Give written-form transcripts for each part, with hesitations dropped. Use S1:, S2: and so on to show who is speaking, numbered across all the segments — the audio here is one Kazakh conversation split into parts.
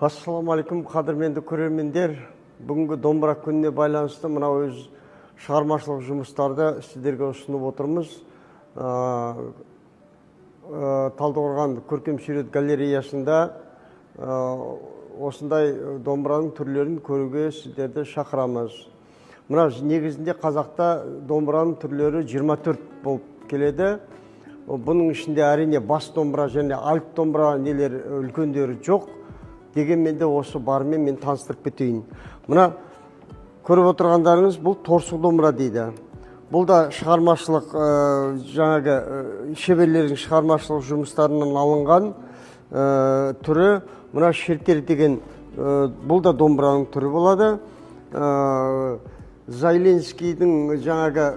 S1: Ассалаумағалейкум, қадірменді көрермендер. Бүгінгі домбыра күніне байланысты мына өз шығармашылық жұмыстарды сіздерге ұсынып отырмыз. Талдықорған көркем сурет галереясында осындай домбыраның түрлерін көруге сіздерді шақырамыз. Мына негізінде қазақта домбыраның түрлері 24 болып келеді. Бұның ішінде әрине бас домбыра және альт домбыра нелер үлкендері жоқ. Дегенмен де осы барымен мен таныстырып кетейін. Мына көріп отырғандарыңыз бұл торсық домбыра дейді. Бұл да шығармашылық жаңағы шеберлердің шығармашылық жұмыстарынан алынған түрі. Мына шертер деген бұл да домбыраның түрі болады. Зайленскийдің жаңағы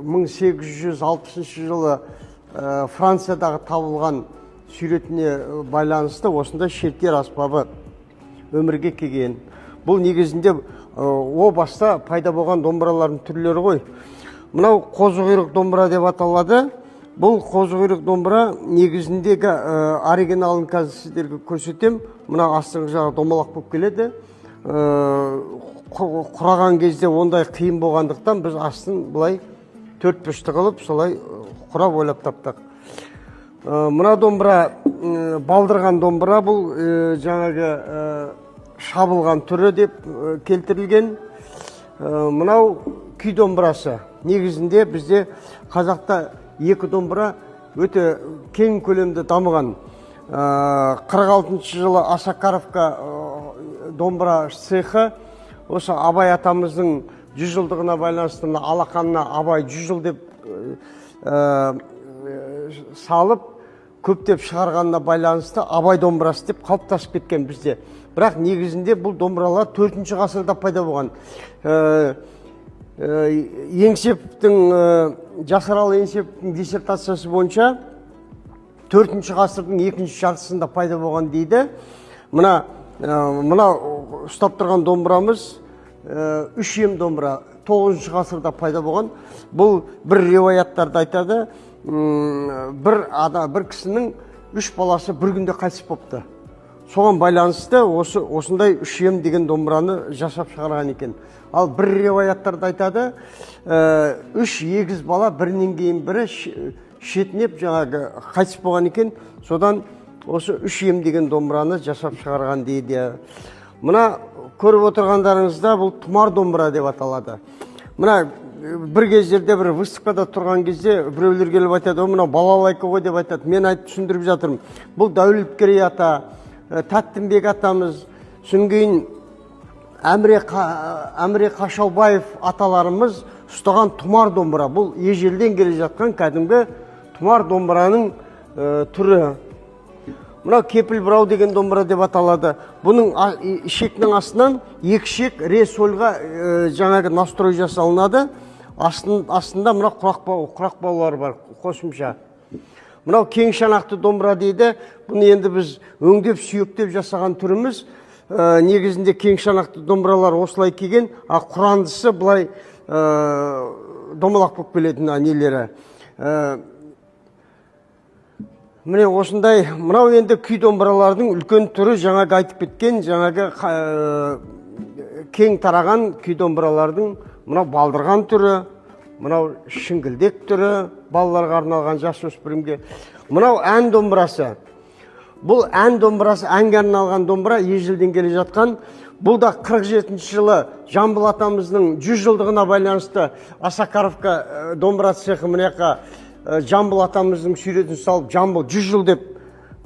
S1: 1860 жылы Франциядағы табылған суретіне байланысты осындай шертер аспабы өмірге келген. Бұл негізінде о баста пайда болған домбыралардың түрлері ғой. Мынау қозы құйрық домбыра деп аталады. Бұл қозы құйрық домбыра негізіндегі оригиналын қазір сіздерге көрсетем. Мына астыңғы жағы домалақ болып келеді. Құраған кезде ондай қиын болғандықтан біз астын былай төрт бұрышты қылып солай құрап ойлап таптық. Мына домбыра балдырған домбыра, бұл жаңағы шабылған түрі деп келтірілген. Мынау күй домбырасы. Негізінде бізде қазақта екі домбыра өте кең көлемді дамыған. 46 жылы Осакаровка домбыра цехы осы Абай атамыздың 100 жылдығына байланысты алақанына Абай 100 жыл деп салып көптеп шығарғанына байланысты Абай домбырасы деп қалыптасып кеткен бізде. Бірақ негізінде бұл домбыралар 4-ші ғасырда пайда болған. Жасаралы Еңсеповтің диссертациясы бойынша 4-ші ғасырдың 2-ші жартысында пайда болған дейді. Мына ұстап тұрған домбырамыз 3 ем домбыра 9-ші ғасырда пайда болған. Бұл бір риуаяттарды айтады. Бір кісінің 3 баласы бір күнде қайтыс болыпты. Соған байланысты осындай 3 ем деген домбыраны жасап шығарған екен. Ал бір риуаяттарды айтады, 3 егіз бала бірінен кейін бірі шетінеп жаңағы қайтыс болған екен. Содан осы 3 ем деген домбыраны жасап шығарған дейді. Мына көріп отырғандарыңызда бұл тұмар домбыра деп аталады. Мына бір кездерде бір выставкада тұрған кезде біреулер келіп айтады, мына балалайка ғой деп айтады. Мен айтып түсіндіріп жатырмын. Бұл Дәулеткерей ата, Тәттімбек атамыз, содан Әміре Қашаубаев аталарымыз ұстаған тұмар домбыра. Бұл ежелден келе жатқан кәдімгі тұмар домбыраның түрі. Мына кепіл бұрау деген домбыра деп аталады. Бұның шектің астынан екі шек ре сольға жаңағы настрой жасалынады. Астында мына құрақбаулар бар, қосымша. Мынау кең шанақты домбыра дейді. Бұны енді біз өңдеп, сүйектеп жасаған түріміз. Негізінде кең шанақты домбыралар осылай келген, құрандысы бұлай домалақ болып келетін нелері. Міне осындай, мынау енді күй домбыралардың үлкен түрі, жаңағы айтып кеткен, жаңағы кең тараған күй домбыралардың мынау балдырған түрі, мынау шіңгілдек түрі, балаларға арналған жасөспірімге. Мынау ән домбырасы. Бұл ән домбырасы, әнге арналған домбыра, ежелден келе жатқан. Бұл да 47 жылы Жамбыл атамыздың 100 жылдығына байланысты Осакаровка домбыра цехы мінеқа Жамбыл атамыздың суретін салып, Жамбыл 100 жыл деп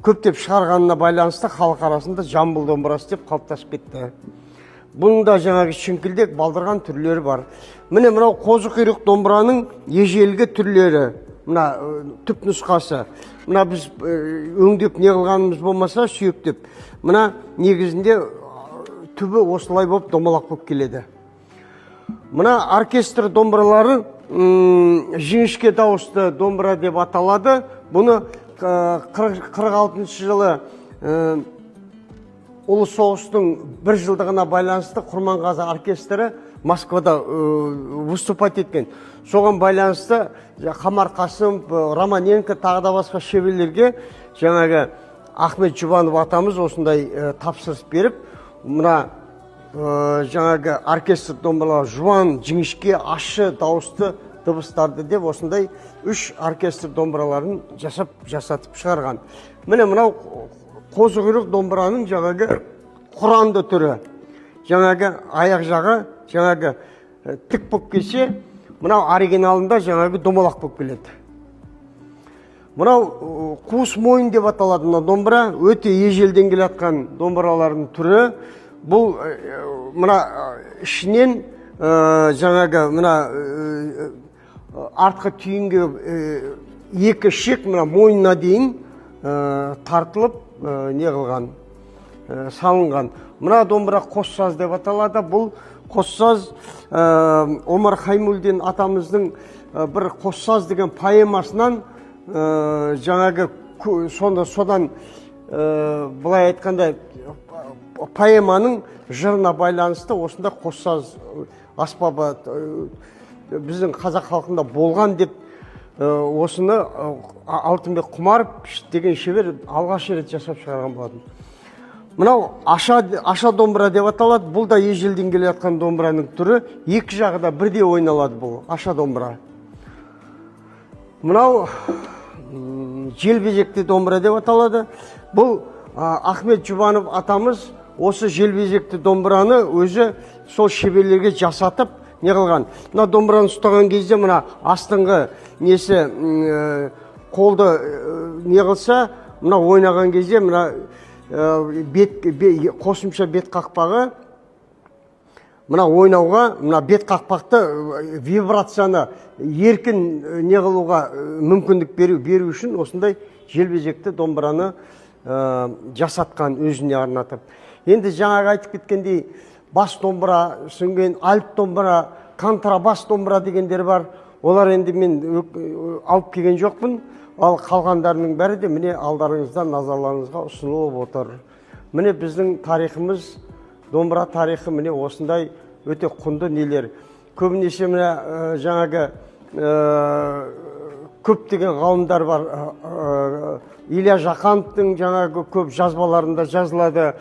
S1: көптеп шығарғанына байланысты халық арасында Жамбыл домбырасы деп қалыптасып кетті. Бұның да жаңағы шіңкілдек балдырған түрлері бар. Міне мынау қозы құйрық домбыраның ежелгі түрлері. Мына түп нұсқасы. Мына біз өңдеп не қылғанымыз болмаса сүйектеп. Мына негізінде түбі осылай болып домалақ болып келеді. Мына оркестр домбыралары жіңішке дауысты домбыра деп аталады. Бұны 46 жылы Ұлы соғыстың 1 жылдығына байланысты Құрманғазы оркестрі Москвада выступать еткен. Соған байланысты Қамар Қасымов, Романенко тағы да басқа шеберлерге жаңағы Ахмет Жұбанов атамыз осындай тапсырыс беріп, мына жаңағы оркестр домбыралар жуан, жіңішке, ащы дауысты дыбыстарды деп осындай 3 оркестр домбыраларын жасатып шығарған. Міне мынау қозы құйрық домбыраның жаңағы құранды түрі. Жаңағы аяқ жағы жаңағы тік болып келсе, мынау оригиналында жаңағы домалақ болып келеді. Мынау қуыс мойын деп аталады мына домбыра, өте ежелден келе жатқан домбыралардың түрі. Бұл мына ішінен жаңағы мына артқы түйінге екі шек мына мойнына дейін тартылып не қылған, салынған. Мына домбыра қоссаз деп аталады. Бұл қоссаз Омар Хаймулдин атамыздың бір қоссаз деген поэмасынан жаңағы содан былай айтқанда поэманың жырына байланысты осында қоссаз аспабы біздің қазақ халқында болған деп осыны Алтынбек Құмаров деген шебер алғаш рет жасап шығарған болатын. Мынау аша домбыра деп аталады. Бұл да ежелден келе жатқан домбыраның түрі. Екі жағы да бірдей ойналады бұл аша домбыра. Мынау желбезекті домбыра деп аталады. Бұл Ахмет Жұбанов атамыз осы желбезекті домбыраны өзі сол шеберлерге жасатып не қылған. Мына домбыраны ұстаған кезде мына астыңғы несі қолды не қылса, мына ойнаған кезде мына қосымша бет қақпағы мына ойнауға, мына бет қақпақты вибрацияны еркін не қылуға мүмкіндік беру үшін осындай желбезекті домбыраны жасатқан өзіне арнатып. Енді жаңағы айтып кеткендей бас домбыра, сүнген альт домбыра, контрабас домбыра дегендер бар. Олар енді мен алып келген жоқпын. Ал қалғандарының бәрі де міне алдарыңызда назарларыңызға ұсынылып отыр. Міне біздің тарихымыз, домбыра тарихы міне осындай өте құнды нелер. Көбінесе міне жаңағы көптеген ғалымдар бар. Илья Жақановтың жаңағы көп жазбаларында жазылады.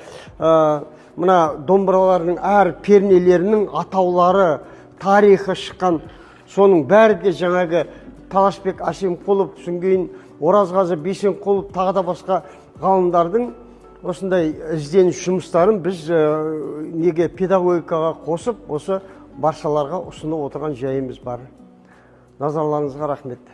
S1: Мына домбыралардың әр пернелерінің атаулары, тарихы шыққан. Соның бәрі де жаңағы Талашбек Әсемқұлов, Сүнгейін Оразғазы Бейсенқұлов, тағы да басқа ғалымдардың осындай ізденіс жұмыстарын біз неге педагогикаға қосып, осы баршаларға ұсынып отырған жайымыз бар. Назарларыңызға рахмет.